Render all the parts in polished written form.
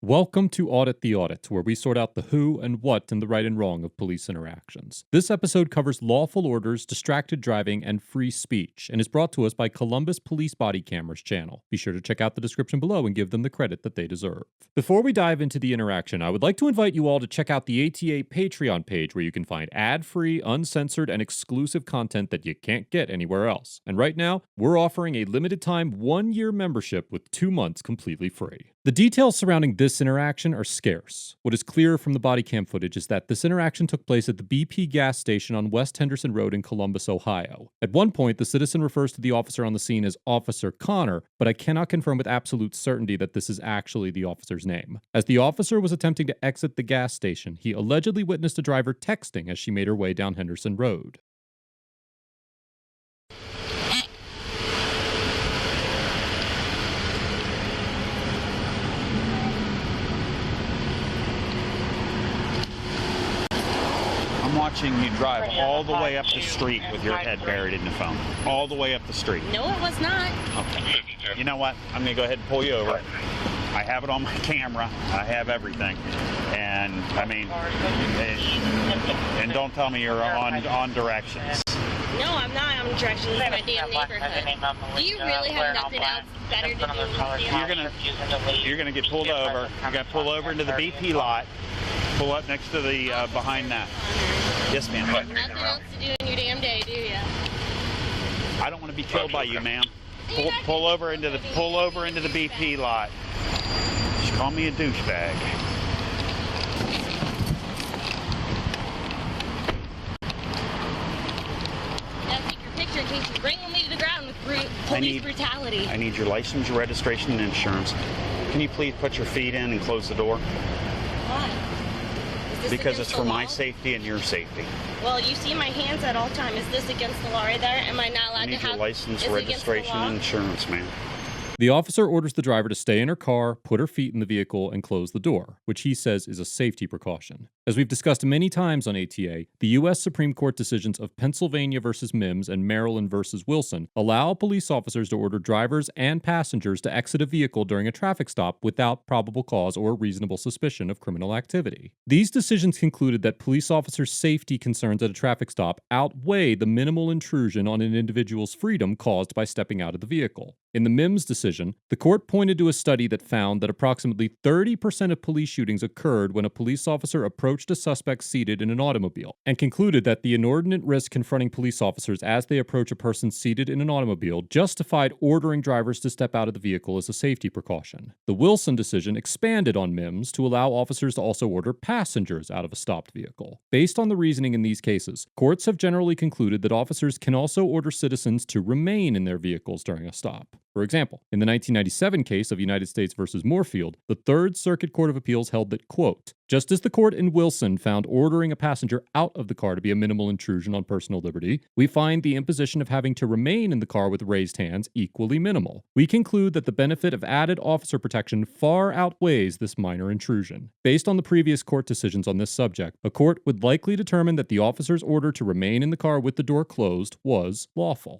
Welcome to Audit the Audit, where we sort out the who and what in the right and wrong of police interactions. This episode covers lawful orders, distracted driving, and free speech, and is brought to us by Columbus Police Body Cameras channel. Be sure to check out the description below and give them the credit that they deserve. Before we dive into the interaction, I would like to invite you all to check out the ATA Patreon page, where you can find ad-free, uncensored, and exclusive content that you can't get anywhere else. And right now, we're offering a limited-time 1-year membership with 2 months completely free. The details surrounding this interaction are scarce. What is clear from the body cam footage is that this interaction took place at the BP gas station on West Henderson Road in Columbus, Ohio. At one point, the citizen refers to the officer on the scene as Officer Connor, but I cannot confirm with absolute certainty that this is actually the officer's name. As the officer was attempting to exit the gas station, he allegedly witnessed a driver texting as she made her way down Henderson Road. I'm watching you drive all the way up the street with your head buried in the phone. All the way up the street. No, it was not. Okay. You know what? I'm going to go ahead and pull you over. I have it on my camera. I have everything. And, I mean, and don't tell me you're on directions. No, I'm not on directions. It's my damn neighborhood. Do you really have nothing else better to do? You're gonna get pulled over. You're going to pull over into the BP lot. Pull up next to the, behind that. Yes, ma'am. Nothing else to do in your damn day, do you? I don't want to be killed by you, ma'am. Pull over into the BP lot. Just call me a douchebag. Now take your picture in case you wrangle me to the ground with police brutality. I need your license, your registration, and insurance. Can you please put your feet in and close the door? Why? Because it's for my safety and your safety. Well, you see my hands at all times. Is this against the law right there? Am I not allowed to have... I need your license, registration, and insurance, ma'am. The officer orders the driver to stay in her car, put her feet in the vehicle, and close the door, which he says is a safety precaution. As we've discussed many times on ATA, the U.S. Supreme Court decisions of Pennsylvania versus Mims and Maryland versus Wilson allow police officers to order drivers and passengers to exit a vehicle during a traffic stop without probable cause or reasonable suspicion of criminal activity. These decisions concluded that police officers' safety concerns at a traffic stop outweigh the minimal intrusion on an individual's freedom caused by stepping out of the vehicle. In the Mims decision, the court pointed to a study that found that approximately 30% of police shootings occurred when a police officer approached a suspect seated in an automobile, and concluded that the inordinate risk confronting police officers as they approach a person seated in an automobile justified ordering drivers to step out of the vehicle as a safety precaution. The Wilson decision expanded on Mims to allow officers to also order passengers out of a stopped vehicle. Based on the reasoning in these cases, courts have generally concluded that officers can also order citizens to remain in their vehicles during a stop. For example, in the 1997 case of United States versus Moorfield, the Third Circuit Court of Appeals held that, quote, just as the court in Wilson found ordering a passenger out of the car to be a minimal intrusion on personal liberty, we find the imposition of having to remain in the car with raised hands equally minimal. We conclude that the benefit of added officer protection far outweighs this minor intrusion. Based on the previous court decisions on this subject, a court would likely determine that the officer's order to remain in the car with the door closed was lawful.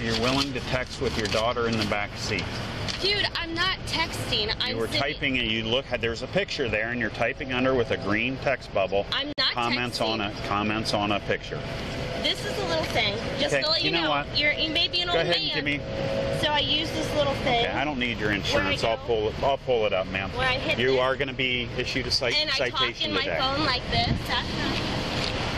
You're willing to text with your daughter in the back seat. Dude, I'm not texting. You were typing and you look, there's a picture there and you're typing under with a green text bubble. I'm not comments texting. Comments on a picture. This is a little thing. Just okay, to let you know, what? you may be an Go old ahead man. And give me. So I use this little thing. Okay, I don't need your insurance. I'll pull it up, ma'am. Where I hit you this, are going to be issued a citation today. And I talk in my phone like this. That's not...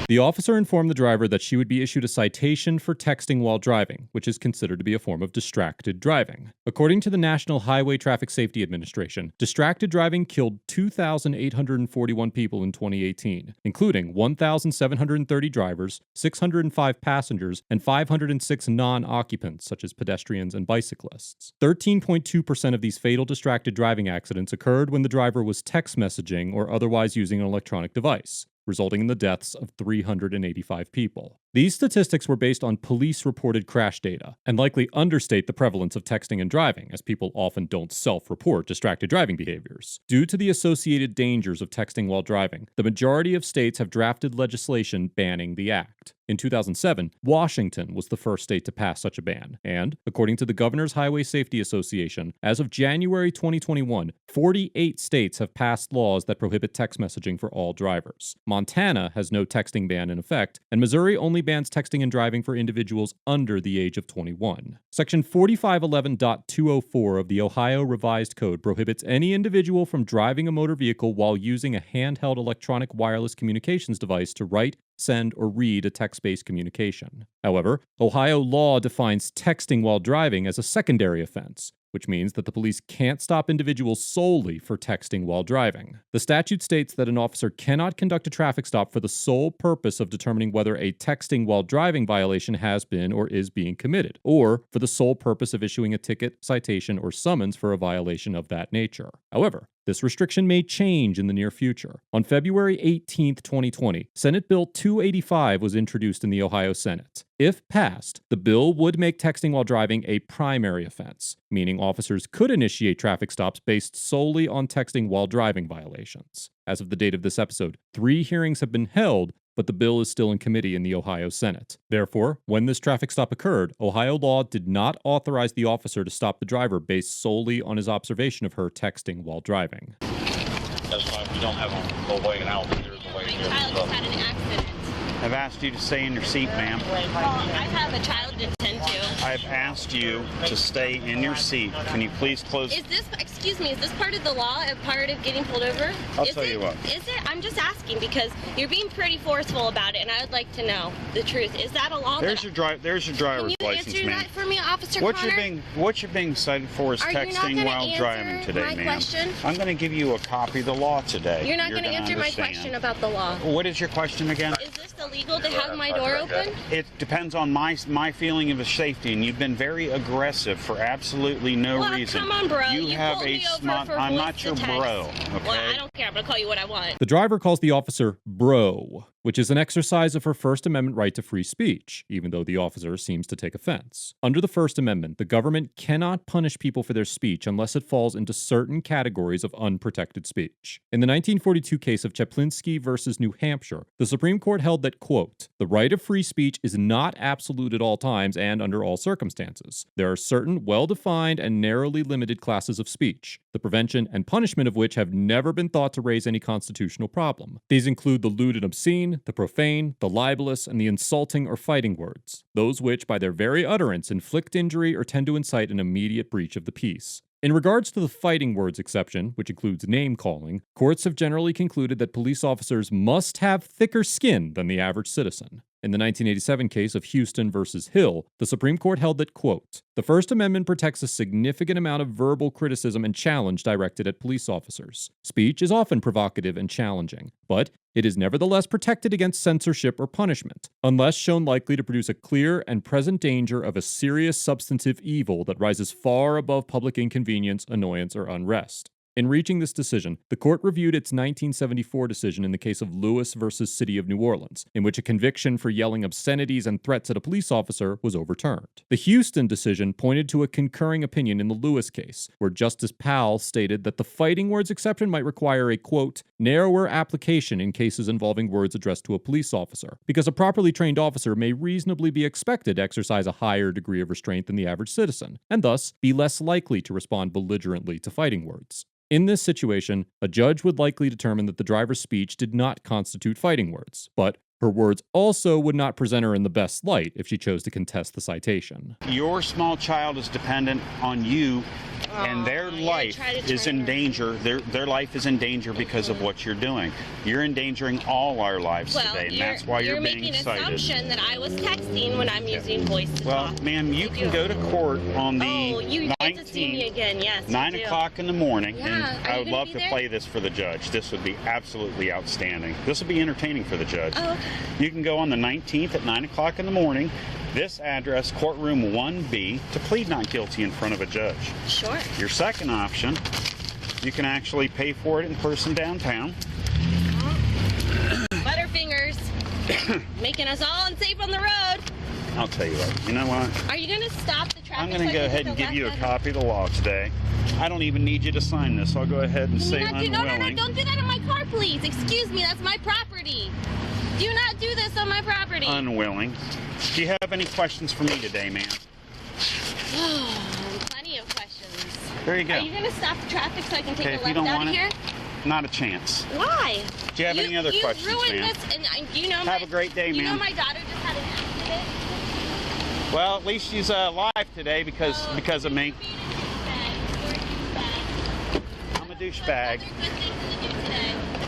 The officer informed the driver that she would be issued a citation for texting while driving, which is considered to be a form of distracted driving. According to the National Highway Traffic Safety Administration, distracted driving killed 2,841 people in 2018, including 1,730 drivers, 605 passengers, and 506 non-occupants, such as pedestrians and bicyclists. 13.2% of these fatal distracted driving accidents occurred when the driver was text messaging or otherwise using an electronic device, resulting in the deaths of 385 people. These statistics were based on police-reported crash data and likely understate the prevalence of texting and driving, as people often don't self-report distracted driving behaviors. Due to the associated dangers of texting while driving, the majority of states have drafted legislation banning the act. In 2007, Washington was the first state to pass such a ban, and, according to the Governor's Highway Safety Association, as of January 2021, 48 states have passed laws that prohibit text messaging for all drivers. Montana has no texting ban in effect, and Missouri only bans texting and driving for individuals under the age of 21. Section 4511.204 of the Ohio Revised Code prohibits any individual from driving a motor vehicle while using a handheld electronic wireless communications device to write, send, or read a text-based communication. However, Ohio law defines texting while driving as a secondary offense, which means that the police can't stop individuals solely for texting while driving. The statute states that an officer cannot conduct a traffic stop for the sole purpose of determining whether a texting while driving violation has been or is being committed, or for the sole purpose of issuing a ticket, citation, or summons for a violation of that nature. However, this restriction may change in the near future. On February 18, 2020, Senate Bill 285 was introduced in the Ohio Senate. If passed, the bill would make texting while driving a primary offense, meaning officers could initiate traffic stops based solely on texting while driving violations. As of the date of this episode, 3 hearings have been held, but the bill is still in committee in the Ohio Senate. Therefore, when this traffic stop occurred, Ohio law did not authorize the officer to stop the driver based solely on his observation of her texting while driving. That's why we don't have a way out. There's a way My here. child just had an accident. I've asked you to stay in your seat, ma'am. Well, I have a child to tend to. I've asked you to stay in your seat. Can you please close? Is this part of the law, a part of getting pulled over? I'll tell you what. Is it? I'm just asking because you're being pretty forceful about it, and I would like to know the truth. Is that a law? There's your driver's Can you license, answer ma'am. that for me, Officer What Connor? you're being cited for is Are you not texting gonna while answer driving today, my ma'am. question? I'm going to give you a copy of the law today. You're not going to gonna answer my understand. question about the law. What is your question again? Is this illegal to have my door open? It depends on my feeling of safety, and you've been very aggressive for absolutely no Well, reason. come on, bro. You have pulled a me over smart. for I'm voice not your to text. bro. Okay. Well, I don't care. I'm going to call you what I want. The driver calls the officer bro, which is an exercise of her First Amendment right to free speech, even though the officer seems to take offense. Under the First Amendment, the government cannot punish people for their speech unless it falls into certain categories of unprotected speech. In the 1942 case of Chaplinsky versus New Hampshire, the Supreme Court held that, quote, the right of free speech is not absolute at all times and under all circumstances. There are certain well-defined and narrowly limited classes of speech, the prevention and punishment of which have never been thought to raise any constitutional problem. These include the lewd and obscene, the profane, the libelous, and the insulting or fighting words, those which, by their very utterance, inflict injury or tend to incite an immediate breach of the peace. In regards to the fighting words exception, which includes name-calling, courts have generally concluded that police officers must have thicker skin than the average citizen. In the 1987 case of Houston versus Hill, the Supreme Court held that, quote, the First Amendment protects a significant amount of verbal criticism and challenge directed at police officers. Speech is often provocative and challenging, but it is nevertheless protected against censorship or punishment, unless shown likely to produce a clear and present danger of a serious substantive evil that rises far above public inconvenience, annoyance, or unrest. In reaching this decision, the court reviewed its 1974 decision in the case of Lewis versus City of New Orleans, in which a conviction for yelling obscenities and threats at a police officer was overturned. The Houston decision pointed to a concurring opinion in the Lewis case, where Justice Powell stated that the fighting words exception might require a, quote, narrower application in cases involving words addressed to a police officer, because a properly trained officer may reasonably be expected to exercise a higher degree of restraint than the average citizen, and thus be less likely to respond belligerently to fighting words. In this situation, a judge would likely determine that the driver's speech did not constitute fighting words, but her words also would not present her in the best light if she chose to contest the citation. Your small child is dependent on you, and their life is in danger. Their life is in danger because of what you're doing. You're endangering all our lives today, and that's why you're being cited. You're making an assumption that I was texting when I'm using voice to Well, talk. ma'am, you can go to court on the you 19th, get to see me again, yes. 9 o'clock in the morning, Yeah, and are I you would gonna love be to there? play this for the judge. This would be absolutely outstanding. This will be entertaining for the judge. Oh, okay. You can go on the 19th at 9 o'clock in the morning, this address, courtroom 1B, to plead not guilty in front of a judge. Sure. Your second option, you can actually pay for it in person downtown. Butterfingers. Making us all unsafe on the road. I'll tell you what. You know what? Are you going to stop the traffic? I'm going to go ahead and give you a copy of the law today. I don't even need you to sign this. I'll go ahead and say unwilling. No, don't do that in my car, please. Excuse me, that's my property. Do not do this on my property. Unwilling. Do you have any questions for me today, ma'am? Plenty of questions. There you go. Are you going to stop the traffic so I can take a left out of here? Not a chance. Why? Do you have any other questions, ma'am? You ruined ma'am? this, and you know have a great day, ma'am. You know my daughter just had an accident? Well, at least she's alive today because of me. I'm a douchebag.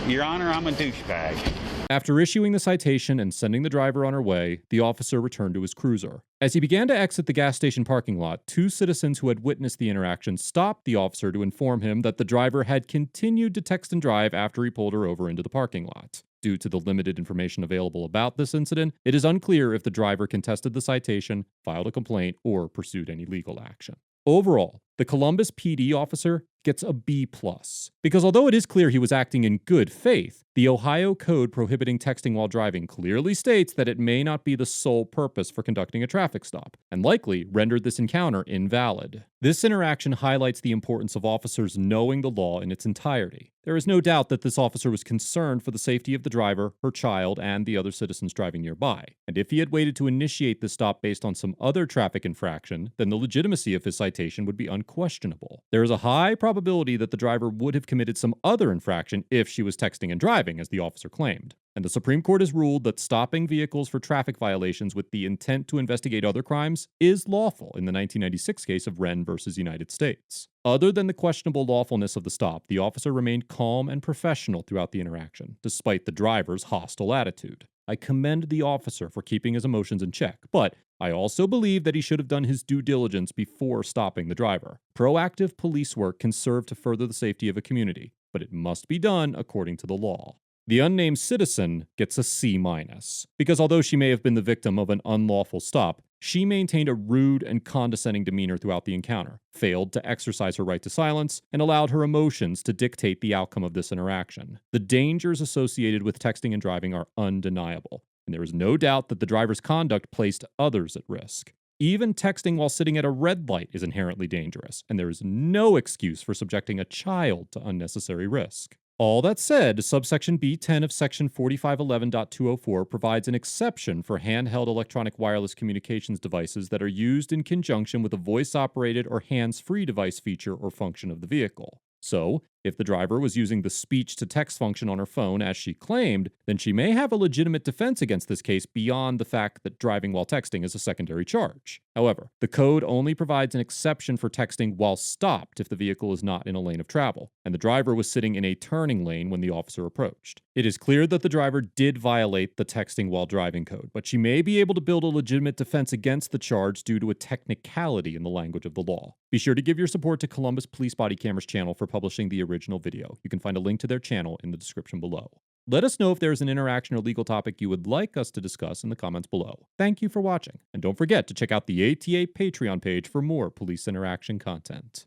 Your Honor, I'm a douchebag. After issuing the citation and sending the driver on her way, the officer returned to his cruiser. As he began to exit the gas station parking lot, two citizens who had witnessed the interaction stopped the officer to inform him that the driver had continued to text and drive after he pulled her over into the parking lot. Due to the limited information available about this incident, it is unclear if the driver contested the citation, filed a complaint, or pursued any legal action. Overall, the Columbus PD officer gets a B+, because although it is clear he was acting in good faith, the Ohio Code prohibiting texting while driving clearly states that it may not be the sole purpose for conducting a traffic stop, and likely rendered this encounter invalid. This interaction highlights the importance of officers knowing the law in its entirety. There is no doubt that this officer was concerned for the safety of the driver, her child, and the other citizens driving nearby. And if he had waited to initiate the stop based on some other traffic infraction, then the legitimacy of his citation would be unquestionable. There is a high probability that the driver would have committed some other infraction if she was texting and driving, as the officer claimed. And the Supreme Court has ruled that stopping vehicles for traffic violations with the intent to investigate other crimes is lawful in the 1996 case of Wren versus United States. Other than the questionable lawfulness of the stop, the officer remained calm and professional throughout the interaction, despite the driver's hostile attitude. I commend the officer for keeping his emotions in check, but I also believe that he should have done his due diligence before stopping the driver. Proactive police work can serve to further the safety of a community, but it must be done according to the law. The unnamed citizen gets a C-, because although she may have been the victim of an unlawful stop, she maintained a rude and condescending demeanor throughout the encounter, failed to exercise her right to silence, and allowed her emotions to dictate the outcome of this interaction. The dangers associated with texting and driving are undeniable, and there is no doubt that the driver's conduct placed others at risk. Even texting while sitting at a red light is inherently dangerous, and there is no excuse for subjecting a child to unnecessary risk. All that said, subsection B10 of section 4511.204 provides an exception for handheld electronic wireless communications devices that are used in conjunction with a voice-operated or hands-free device feature or function of the vehicle. So, if the driver was using the speech-to-text function on her phone as she claimed, then she may have a legitimate defense against this case beyond the fact that driving while texting is a secondary charge. However, the code only provides an exception for texting while stopped if the vehicle is not in a lane of travel, and the driver was sitting in a turning lane when the officer approached. It is clear that the driver did violate the texting while driving code, but she may be able to build a legitimate defense against the charge due to a technicality in the language of the law. Be sure to give your support to Columbus Police Body Cameras channel for publishing the original video. You can find a link to their channel in the description below. Let us know if there is an interaction or legal topic you would like us to discuss in the comments below. Thank you for watching, and don't forget to check out the ATA Patreon page for more police interaction content.